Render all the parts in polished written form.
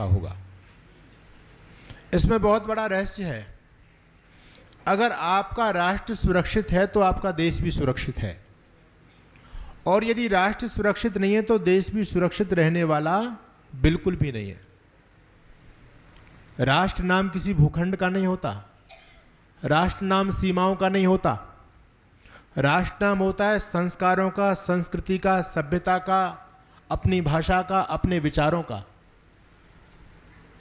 देखा होगा। इसमें बहुत बड़ा रहस्य है। अगर आपका राष्ट्र सुरक्षित है तो आपका देश भी सुरक्षित है, और यदि राष्ट्र सुरक्षित नहीं है तो देश भी सुरक्षित रहने वाला बिल्कुल भी नहीं है। राष्ट्र नाम किसी भूखंड का नहीं होता, राष्ट्र नाम सीमाओं का नहीं होता। राष्ट्र नाम होता है संस्कारों का, संस्कृति का, सभ्यता का, अपनी भाषा का, अपने विचारों का।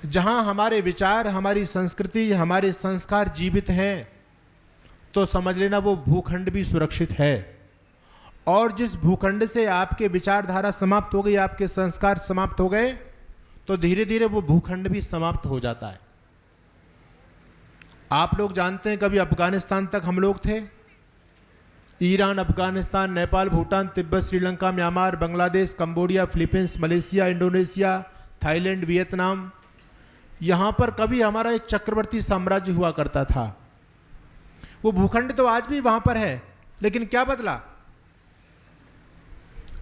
जहां हमारे विचार, हमारी संस्कृति, हमारे संस्कार जीवित हैं तो समझ लेना वो भूखंड भी सुरक्षित है। और जिस भूखंड से आपके विचारधारा समाप्त हो गई, आपके संस्कार समाप्त हो गए, तो धीरे धीरे वो भूखंड भी समाप्त हो जाता है। आप लोग जानते हैं कभी अफगानिस्तान तक हम लोग थे। Iran, Afghanistan, Nepal, Bhutan, Tibet, Sri Lanka, Myanmar, Bangladesh, Cambodia, Philippines, Malaysia, Indonesia, Thailand, Vietnam, यहां पर कभी हमारा एक चक्रवर्ती साम्राज्य हुआ करता था। वो भूखंड तो आज भी वहां पर है, लेकिन क्या बदला?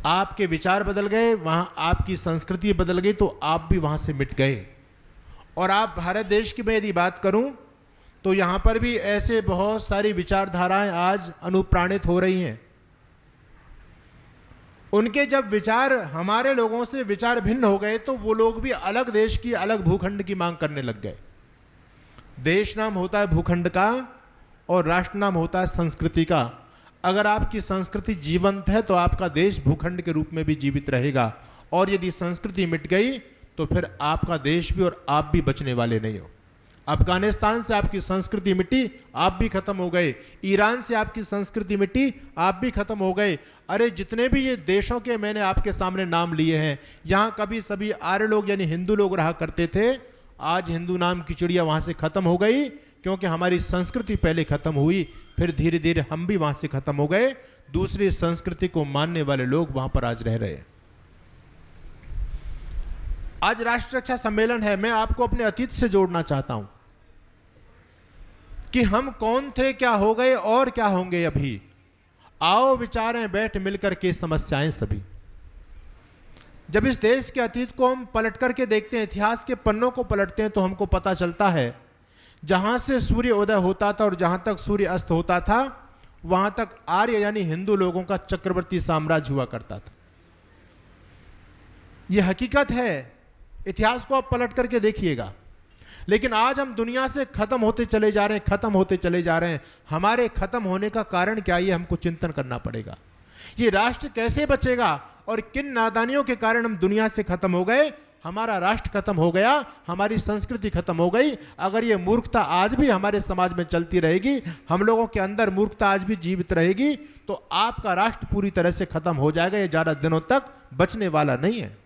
आपके विचार बदल गए, वहां आपकी संस्कृति बदल गई, तो आप भी वहां से मिट गए। और आप भारत देश की मैं यदि बात करूं तो यहां पर भी ऐसे बहुत सारी विचारधाराएं आज अनुप्राणित हो रही हैं। उनके जब विचार हमारे लोगों से विचार भिन्न हो गए तो वो लोग भी अलग देश की, अलग भूखंड की मांग करने लग गए। देश नाम होता है भूखंड का और राष्ट्र नाम होता है संस्कृति का। अगर आपकी संस्कृति जीवंत है तो आपका देश भूखंड के रूप में भी जीवित रहेगा, और यदि संस्कृति मिट गई तो फिर आपका देश भी और आप भी बचने वाले नहीं हो। अफगानिस्तान से आपकी संस्कृति मिटी, आप भी खत्म हो गए। ईरान से आपकी संस्कृति मिटी, आप भी खत्म हो गए। अरे जितने भी ये देशों के मैंने आपके सामने नाम लिए हैं, यहाँ कभी सभी आर्य लोग यानी हिंदू लोग रहा करते थे। आज हिंदू नाम की चिड़िया वहाँ से खत्म हो गई, क्योंकि हमारी संस्कृति पहले खत्म हुई, फिर धीरे धीरे हम भी वहाँ से खत्म हो गए। दूसरी संस्कृति को मानने वाले लोग वहाँ पर आज रह रहे हैं। आज राष्ट्र रक्षा सम्मेलन है। मैं आपको अपने अतीत से जोड़ना चाहता हूं कि हम कौन थे, क्या हो गए और क्या होंगे अभी। आओ विचारें बैठ मिलकर के समस्याएं सभी। जब इस देश के अतीत को हम पलट करके देखते हैं, इतिहास के पन्नों को पलटते हैं, तो हमको पता चलता है जहां से सूर्य उदय होता था और जहां तक सूर्य अस्त होता था, वहां तक आर्य यानी हिंदू लोगों का चक्रवर्ती साम्राज्य हुआ करता था। यह हकीकत है, इतिहास को आप पलट करके देखिएगा। लेकिन आज हम दुनिया से खत्म होते चले जा रहे हैं, खत्म होते चले जा रहे हैं। हमारे खत्म होने का कारण क्या, ये हमको चिंतन करना पड़ेगा। ये राष्ट्र कैसे बचेगा और किन नादानियों के कारण हम दुनिया से खत्म हो गए। हमारा राष्ट्र खत्म हो गया, हमारी संस्कृति खत्म हो गई। अगर ये मूर्खता आज भी हमारे समाज में चलती रहेगी, हम लोगों के अंदर मूर्खता आज भी जीवित रहेगी, तो आपका राष्ट्र पूरी तरह से खत्म हो जाएगा। ये ज्यादा दिनों तक बचने वाला नहीं है।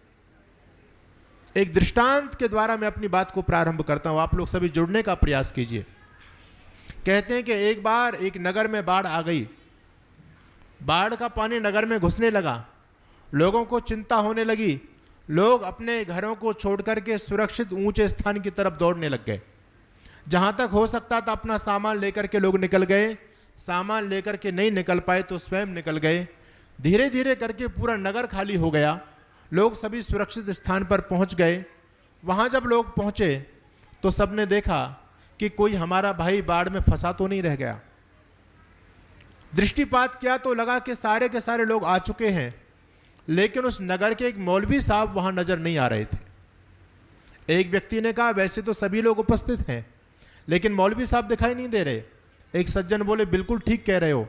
एक दृष्टांत के द्वारा मैं अपनी बात को प्रारंभ करता हूं, आप लोग सभी जुड़ने का प्रयास कीजिए। कहते हैं कि एक बार एक नगर में बाढ़ आ गई। बाढ़ का पानी नगर में घुसने लगा, लोगों को चिंता होने लगी। लोग अपने घरों को छोड़कर के सुरक्षित ऊंचे स्थान की तरफ दौड़ने लग गए। जहां तक हो सकता था अपना सामान लेकर के लोग निकल गए। सामान लेकर के नहीं निकल पाए तो स्वयं निकल गए। धीरे धीरे करके पूरा नगर खाली हो गया। लोग सभी सुरक्षित स्थान पर पहुंच गए। वहां जब लोग पहुंचे तो सबने देखा कि कोई हमारा भाई बाढ़ में फंसा तो नहीं रह गया। दृष्टिपात किया तो लगा कि सारे के सारे लोग आ चुके हैं, लेकिन उस नगर के एक मौलवी साहब वहां नजर नहीं आ रहे थे। एक व्यक्ति ने कहा, वैसे तो सभी लोग उपस्थित हैं, लेकिन मौलवी साहब दिखाई नहीं दे रहे। एक सज्जन बोले, बिल्कुल ठीक कह रहे हो,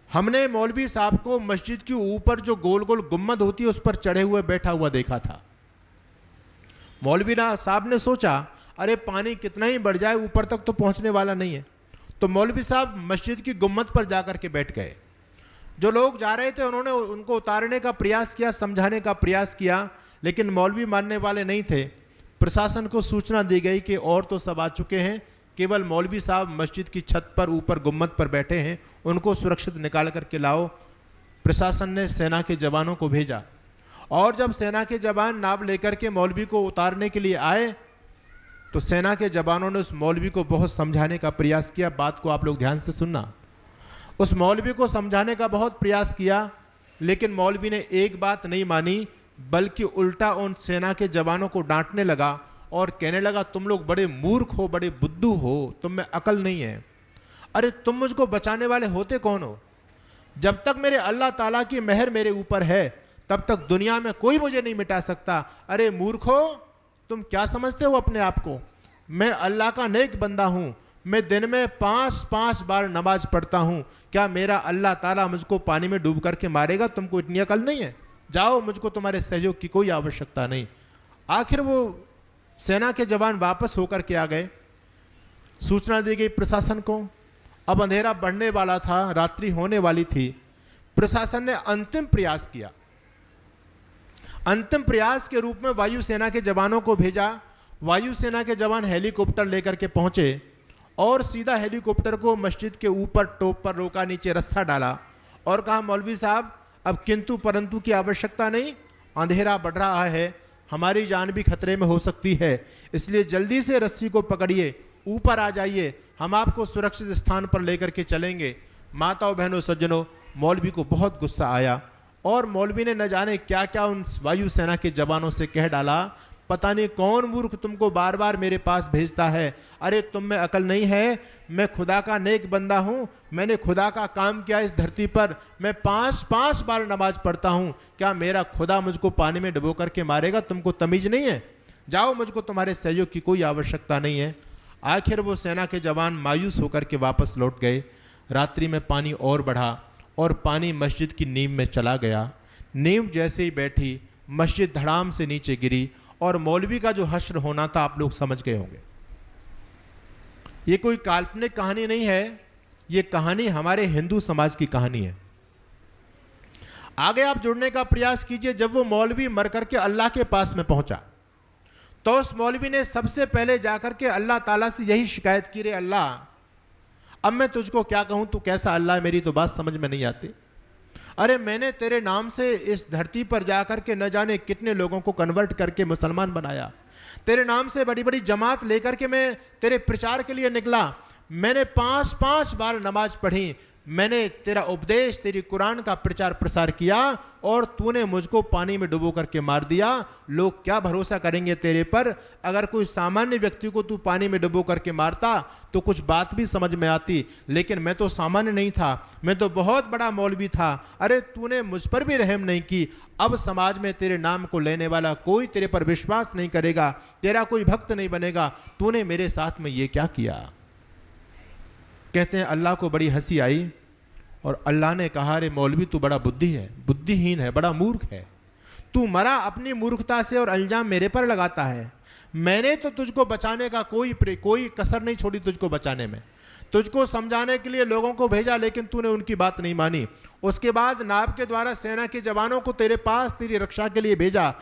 हमने मौलवी साहब को मस्जिद के ऊपर जो गोल गोल गुम्मद होती है उस पर चढ़े हुए बैठा हुआ देखा था। मौलवी साहब ने सोचा, अरे पानी कितना ही बढ़ जाए ऊपर तक तो पहुंचने वाला नहीं है। तो मौलवी साहब मस्जिद की गुम्मद पर जाकर के बैठ गए। जो लोग जा रहे थे उन्होंने उनको उतारने का प्रयास किया, समझाने का प्रयास किया, लेकिन मौलवी मानने वाले नहीं थे। प्रशासन को सूचना दी गई कि और तो सब आ चुके हैं, केवल मौलवी साहब मस्जिद की छत पर ऊपर गुम्मद पर बैठे हैं, उनको सुरक्षित निकाल करके लाओ। प्रशासन ने सेना के जवानों को भेजा, और जब सेना के जवान नाव लेकर के मौलवी को उतारने के लिए आए तो सेना के जवानों ने उस मौलवी को बहुत समझाने का प्रयास किया। बात को आप लोग ध्यान से सुनना। उस मौलवी को समझाने का बहुत प्रयास किया, लेकिन मौलवी ने एक बात नहीं मानी बल्कि उल्टा उन सेना के जवानों को डांटने लगा और कहने लगा, तुम लोग बड़े मूर्ख हो, बड़े बुद्धू हो, तुम में अकल नहीं है। अरे तुम मुझको बचाने वाले होते कौन हो? जब तक मेरे अल्लाह ताला की मेहर मेरे ऊपर है तब तक दुनिया में कोई मुझे नहीं मिटा सकता। अरे मूर्खो, तुम क्या समझते हो अपने आप को? मैं अल्लाह का नेक बंदा हूं, मैं दिन में 5-5 बार नमाज पढ़ता हूं। क्या मेरा अल्लाह ताला मुझको पानी में डूब करके मारेगा? तुमको इतनी अकल नहीं है? जाओ, मुझको तुम्हारे सहयोग की कोई आवश्यकता नहीं। आखिर वो सेना के जवान वापस होकर के आ गए। सूचना दी गई प्रशासन को। अब अंधेरा बढ़ने वाला था, रात्रि होने वाली थी। प्रशासन ने अंतिम प्रयास किया। अंतिम प्रयास के रूप में वायुसेना के जवानों को भेजा। वायुसेना के जवान हेलीकॉप्टर लेकर के पहुंचे और सीधा हेलीकॉप्टर को मस्जिद के ऊपर टॉप पर रोका, नीचे रस्सा डाला और कहा, मौलवी साहब अब किंतु परंतु की आवश्यकता नहीं, अंधेरा बढ़ रहा है, हमारी जान भी खतरे में हो सकती है, इसलिए जल्दी से रस्सी को पकड़िए, ऊपर आ जाइए, हम आपको सुरक्षित स्थान पर लेकर के चलेंगे। माताओं बहनों सज्जनों, मौलवी को बहुत गुस्सा आया और मौलवी ने न जाने क्या क्या उन वायुसेना के जवानों से कह डाला। पता नहीं कौन मूर्ख तुमको बार बार मेरे पास भेजता है। अरे तुम में अकल नहीं है? मैं खुदा का नेक बंदा हूं, मैंने खुदा का काम किया इस धरती पर, मैं 5-5 बार नमाज पढ़ता हूं। क्या मेरा खुदा मुझको पानी में डुबो करके मारेगा? तुमको तमीज नहीं है? जाओ, मुझको तुम्हारे सहयोग की कोई आवश्यकता नहीं है। आखिर वो सेना के जवान मायूस होकर के वापस लौट गए। रात्रि में पानी और बढ़ा और पानी मस्जिद की नींव में चला गया। नींव जैसे ही बैठी, मस्जिद धड़ाम से नीचे गिरी और मौलवी का जो हश्र होना था आप लोग समझ गए होंगे। ये कोई काल्पनिक कहानी नहीं है, ये कहानी हमारे हिंदू समाज की कहानी है। आगे आप जुड़ने का प्रयास कीजिए। जब वो मौलवी मर करके अल्लाह के पास में पहुंचा तो उस मौलवी ने सबसे पहले जाकर के अल्लाह ताला से यही शिकायत की, रे अल्लाह, अब मैं तुझको क्या कहूं, तू कैसा अल्लाह है, मेरी तो बात समझ में नहीं आती। अरे मैंने तेरे नाम से इस धरती पर जाकर के न जाने कितने लोगों को कन्वर्ट करके मुसलमान बनाया। तेरे नाम से बड़ी बड़ी जमात लेकर के मैं तेरे प्रचार के लिए निकला। मैंने 5-5 बार नमाज पढ़ी, मैंने तेरा उपदेश, तेरी कुरान का प्रचार प्रसार किया और तूने मुझको पानी में डुबो करके मार दिया। लोग क्या भरोसा करेंगे तेरे पर? अगर कोई सामान्य व्यक्ति को तू पानी में डुबो करके मारता तो कुछ बात भी समझ में आती, लेकिन मैं तो सामान्य नहीं था, मैं तो बहुत बड़ा मौलवी था। अरे तूने मुझ पर भी रहम नहीं की। अब समाज में तेरे नाम को लेने वाला कोई तेरे पर विश्वास नहीं करेगा, तेरा कोई भक्त नहीं बनेगा। तूने मेरे साथ में ये क्या किया? कहते हैं अल्लाह को बड़ी हंसी आई और अल्लाह ने कहा, अरे मौलवी तू बड़ा बुद्धिहीन है, बड़ा मूर्ख है। तू मरा अपनी मूर्खता से और इल्जाम मेरे पर लगाता है। मैंने तो तुझको बचाने का कोई कसर नहीं छोड़ी, तुझको बचाने में, तुझको समझाने के लिए लोगों को भेजा, लेकिन तूने उनकी बात नहीं मानी। उसके बाद नाब के द्वारा सेना के जवानों को तेरे पास तेरी रक्षा के लिए भेजा।